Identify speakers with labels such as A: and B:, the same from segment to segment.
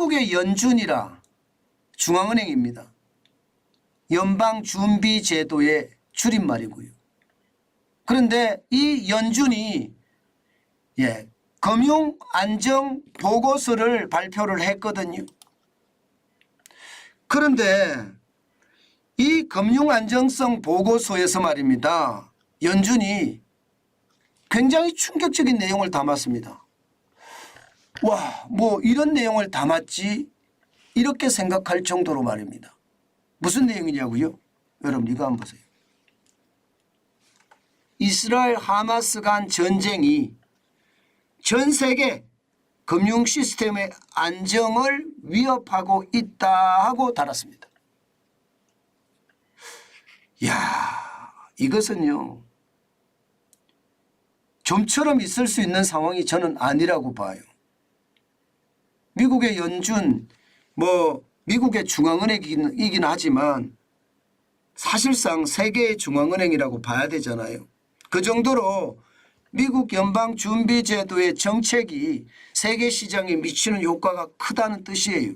A: 미국의 연준이라 중앙은행입니다. 연방준비제도의 줄임말이고요. 그런데 이 연준이 금융안정보고서를 발표를 했거든요. 그런데 이 금융안정성 보고서에서 말입니다. 연준이 굉장히 충격적인 내용을 담았습니다. 와, 뭐 이런 내용을 담았지? 이렇게 생각할 정도로 말입니다. 무슨 내용이냐고요? 여러분 이거 한번 보세요. 이스라엘 하마스 간 전쟁이 전 세계 금융 시스템의 안정을 위협하고 있다 하고 달았습니다. 이야, 이것은요 좀처럼 있을 수 있는 상황이 저는 아니라고 봐요. 미국의 연준, 미국의 중앙은행이긴 하지만 사실상 세계의 중앙은행이라고 봐야 되잖아요. 그 정도로 미국 연방준비제도의 정책이 세계 시장에 미치는 효과가 크다는 뜻이에요.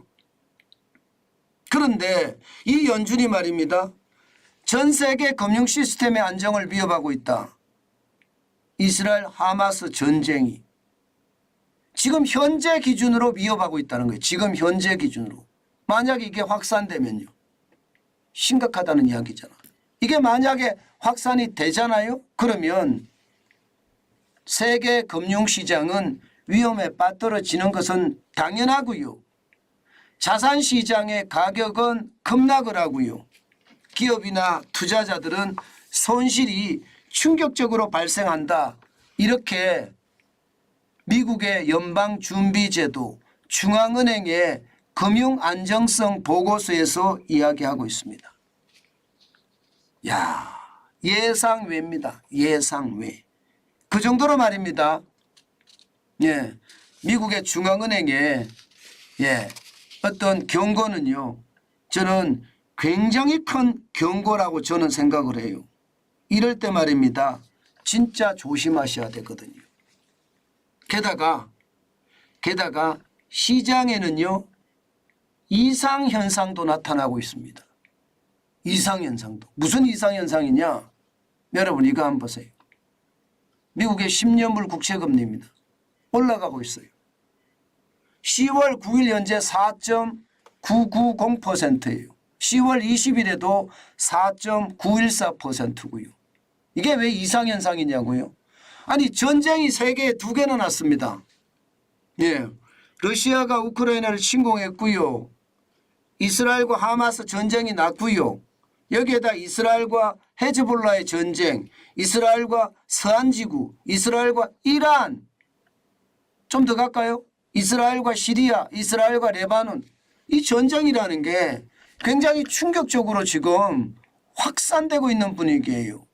A: 그런데 이 연준이 말입니다. 전 세계 금융 시스템의 안정을 위협하고 있다. 이스라엘 하마스 전쟁이 지금 현재 기준으로 위협하고 있다는 거예요. 지금 현재 기준으로. 만약에 이게 확산되면요. 심각하다는 이야기잖아. 이게 만약에 확산이 되잖아요. 그러면 세계 금융시장은 위험에 빠뜨려지는 것은 당연하고요. 자산시장의 가격은 급락을 하고요. 기업이나 투자자들은 손실이 충격적으로 발생한다. 이렇게 미국의 연방준비제도 중앙은행의 금융안정성 보고서에서 이야기하고 있습니다. 야, 예상외입니다. 예상외. 그 정도로 말입니다. 미국의 중앙은행의 어떤 경고는요. 저는 굉장히 큰 경고라고 저는 생각을 해요. 이럴 때 말입니다. 진짜 조심하셔야 되거든요. 게다가 시장에는요. 이상현상도 나타나고 있습니다. 이상현상도. 무슨 이상현상이냐? 여러분 이거 한번 보세요. 미국의 10년물 국채금리입니다. 올라가고 있어요. 10월 9일 현재 4.990%예요. 10월 20일에도 4.914%고요. 이게 왜 이상현상이냐고요? 아니 전쟁이 세계에 2개나 났습니다. 러시아가 우크라이나를 침공했고요. 이스라엘과 하마스 전쟁이 났고요. 여기에다 이스라엘과 헤즈볼라의 전쟁, 이스라엘과 서한지구, 이스라엘과 이란, 좀 더 갈까요? 이스라엘과 시리아, 이스라엘과 레바논. 이 전쟁이라는 게 굉장히 충격적으로 지금 확산되고 있는 분위기예요.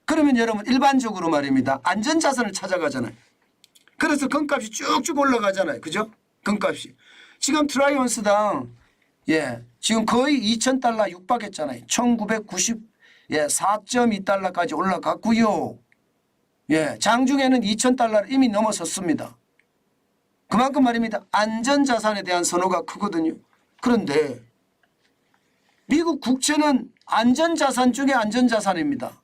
A: 그러면 여러분 일반적으로 말입니다. 안전자산을 찾아가잖아요. 그래서 금값이 쭉쭉 올라가잖아요. 그죠? 금값이. 지금 트라이온스당 지금 거의 2,000달러 육박했잖아요. 1990 4.2달러까지 올라갔고요. 장중에는 2,000달러를 이미 넘어섰습니다. 그만큼 말입니다. 안전자산에 대한 선호가 크거든요. 그런데 미국 국채는 안전자산 중에 안전자산입니다.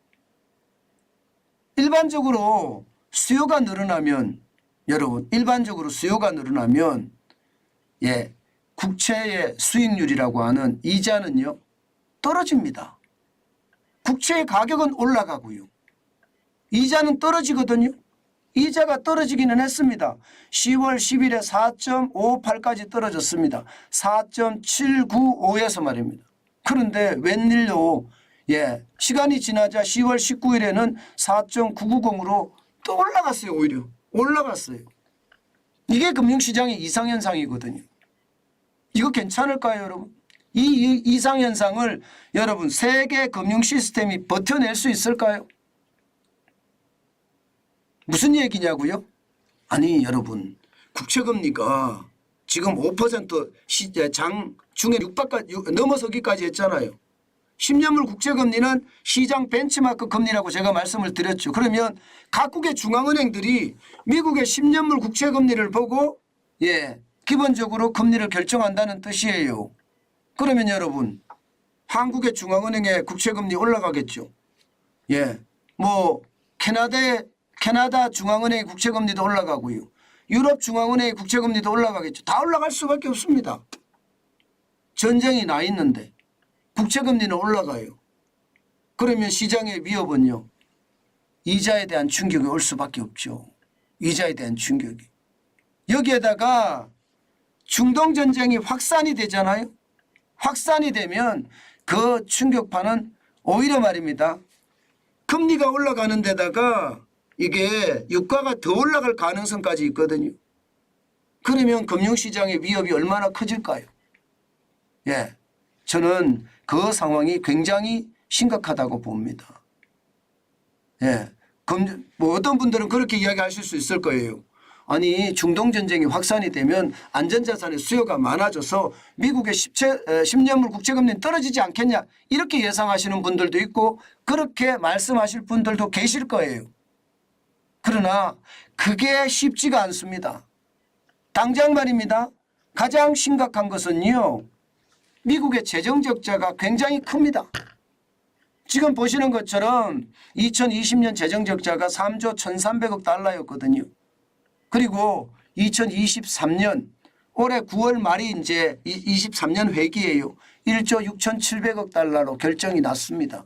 A: 일반적으로 수요가 늘어나면 여러분 일반적으로 수요가 늘어나면 국채의 수익률이라고 하는 이자는요 떨어집니다. 국채의 가격은 올라가고요. 이자는 떨어지거든요. 이자가 떨어지기는 했습니다. 10월 10일에 4.58까지 떨어졌습니다. 4.795에서 말입니다. 그런데 웬일로 시간이 지나자 10월 19일에는 4.990으로 또 올라갔어요. 오히려 올라갔어요. 이게 금융시장의 이상현상이거든요. 이거 괜찮을까요 여러분? 이 이상현상을 여러분 세계 금융 시스템이 버텨낼 수 있을까요? 무슨 얘기냐고요? 아니 여러분 국채금리가 지금 5% 장중에 넘어서기까지 했잖아요. 10년물 국채금리는 시장 벤치마크 금리라고 제가 말씀을 드렸죠. 그러면 각국의 중앙은행들이 미국의 10년물 국채금리를 보고 기본적으로 금리를 결정한다는 뜻이에요. 그러면 여러분 한국의 중앙은행의 국채금리 올라가겠죠. 예, 뭐 캐나다 중앙은행의 국채금리도 올라가고요. 유럽 중앙은행의 국채금리도 올라가겠죠. 다 올라갈 수밖에 없습니다. 전쟁이 나 있는데 국채금리는 올라가요. 그러면 시장의 위협은요. 이자에 대한 충격이 올 수밖에 없죠. 이자에 대한 충격이. 여기에다가 중동전쟁이 확산이 되잖아요. 확산이 되면 그 충격파는 오히려 말입니다. 금리가 올라가는 데다가 이게 유가가 더 올라갈 가능성까지 있거든요. 그러면 금융시장의 위협이 얼마나 커질까요? 예, 저는 그 상황이 굉장히 심각하다고 봅니다. 예, 뭐 어떤 분들은 그렇게 이야기하실 수 있을 거예요. 아니 중동전쟁이 확산이 되면 안전자산의 수요가 많아져서 미국의 10년물 국채금리는 떨어지지 않겠냐 이렇게 예상하시는 분들도 있고 그렇게 말씀하실 분들도 계실 거예요. 그러나 그게 쉽지가 않습니다. 당장 말입니다. 가장 심각한 것은요. 미국의 재정적자가 굉장히 큽니다. 지금 보시는 것처럼 2020년 재정적자가 3조 1,300억 달러였거든요. 그리고 2023년 올해 9월 말이 이제 23년 회기예요. 1조 6,700억 달러로 결정이 났습니다.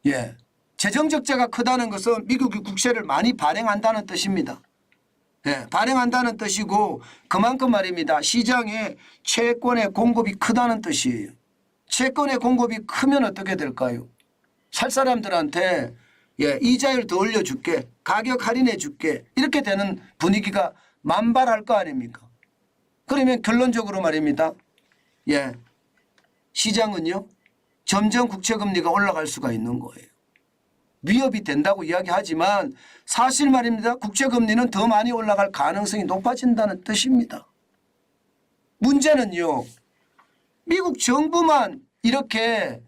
A: 예, 재정적자가 크다는 것은 미국이 국채를 많이 발행한다는 뜻입니다. 예, 발행한다는 뜻이고 그만큼 말입니다. 시장에 채권의 공급이 크다는 뜻이에요. 채권의 공급이 크면 어떻게 될까요? 살 사람들한테 예, 이자율 더 올려줄게. 가격 할인해 줄게. 이렇게 되는 분위기가 만발할 거 아닙니까? 그러면 결론적으로 말입니다. 예, 시장은요. 점점 국채금리가 올라갈 수가 있는 거예요. 위협이 된다고 이야기하지만 사실 말입니다. 국채금리는 더 많이 올라갈 가능성이 높아진다는 뜻입니다. 문제는요. 미국 정부만 이렇게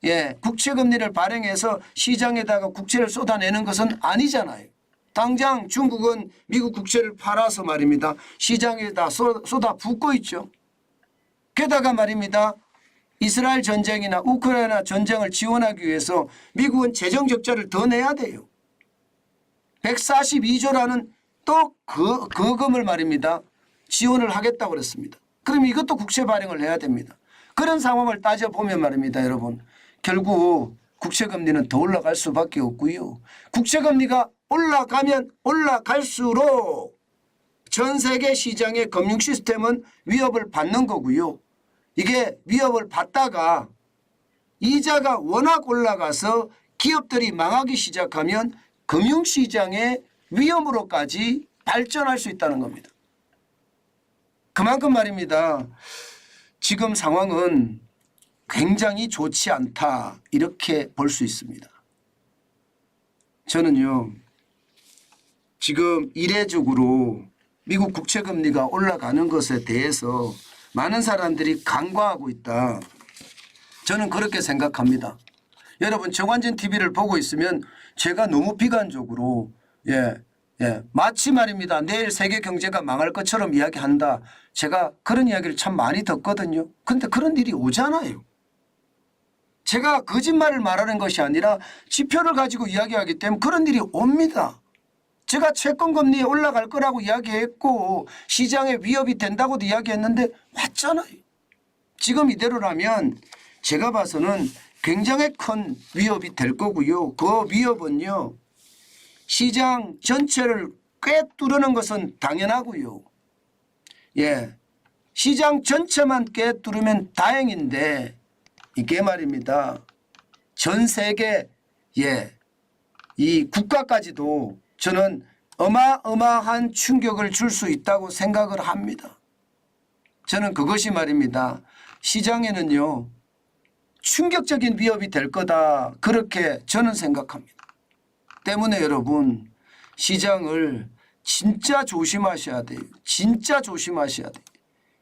A: 예, 국채금리를 발행해서 시장에다가 국채를 쏟아내는 것은 아니잖아요. 당장 중국은 미국 국채를 팔아서 말입니다. 시장에다 쏟아붓고 있죠. 게다가 말입니다. 이스라엘 전쟁이나 우크라이나 전쟁을 지원하기 위해서 미국은 재정적자를 더 내야 돼요. 142조라는 또 그 금을 말입니다. 지원을 하겠다고 그랬습니다. 그럼 이것도 국채 발행을 해야 됩니다. 그런 상황을 따져보면 말입니다. 여러분. 결국 국채금리는 더 올라갈 수밖에 없고요. 국채금리가 올라가면 올라갈수록 전 세계 시장의 금융 시스템은 위협을 받는 거고요. 이게 위협을 받다가 이자가 워낙 올라가서 기업들이 망하기 시작하면 금융시장의 위험으로까지 발전할 수 있다는 겁니다. 그만큼 말입니다. 지금 상황은 굉장히 좋지 않다 이렇게 볼 수 있습니다. 저는요. 지금 이례적으로 미국 국채금리가 올라가는 것에 대해서 많은 사람들이 간과하고 있다. 저는 그렇게 생각합니다. 여러분 정관진 TV를 보고 있으면 제가 너무 비관적으로 마치 말입니다. 내일 세계 경제가 망할 것처럼 이야기한다. 제가 그런 이야기를 참 많이 듣거든요. 그런데 그런 일이 오잖아요. 제가 거짓말을 말하는 것이 아니라 지표를 가지고 이야기하기 때문에 그런 일이 옵니다. 제가 채권금리 올라갈 거라고 이야기했고 시장에 위협이 된다고도 이야기했는데 왔잖아요. 지금 이대로라면 제가 봐서는 굉장히 큰 위협이 될 거고요. 그 위협은요. 시장 전체를 꿰뚫는 것은 당연하고요. 예, 시장 전체만 꿰뚫으면 다행인데 이게 말입니다. 전 세계 이 국가까지도 저는 어마어마한 충격을 줄 수 있다고 생각을 합니다. 저는 그것이 말입니다. 시장에는요. 충격적인 위협이 될 거다. 그렇게 저는 생각합니다. 때문에 여러분 시장을 진짜 조심하셔야 돼요. 진짜 조심하셔야 돼요.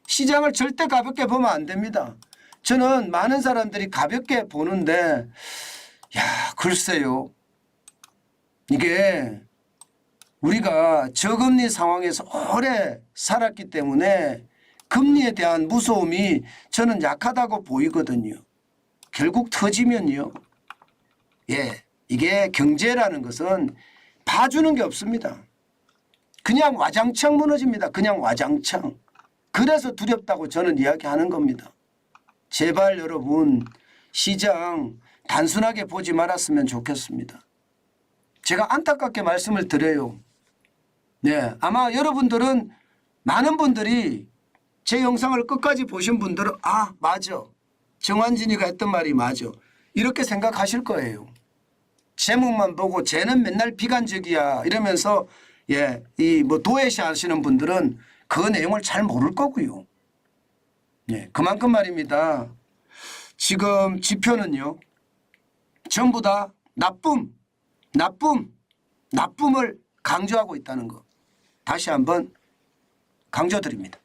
A: 시장을 절대 가볍게 보면 안 됩니다. 저는 많은 사람들이 가볍게 보는데 글쎄요. 이게 우리가 저금리 상황에서 오래 살았기 때문에 금리에 대한 무서움이 저는 약하다고 보이거든요. 결국 터지면요. 예, 이게 경제라는 것은 봐주는 게 없습니다. 그냥 와장창 무너집니다. 그냥 와장창. 그래서 두렵다고 저는 이야기하는 겁니다. 제발 여러분 시장 단순하게 보지 말았으면 좋겠습니다. 제가 안타깝게 말씀을 드려요. 네, 아마 여러분들은 많은 분들이 제 영상을 끝까지 보신 분들은 아 맞아. 정환진이가 했던 말이 맞아. 이렇게 생각하실 거예요. 제목만 보고 쟤는 맨날 비관적이야 이러면서 예, 이 뭐 도외시 하시는 분들은 그 내용을 잘 모를 거고요. 예, 그만큼 말입니다. 지금 지표는요. 전부 다 나쁨을 강조하고 있다는 거. 다시 한번 강조드립니다.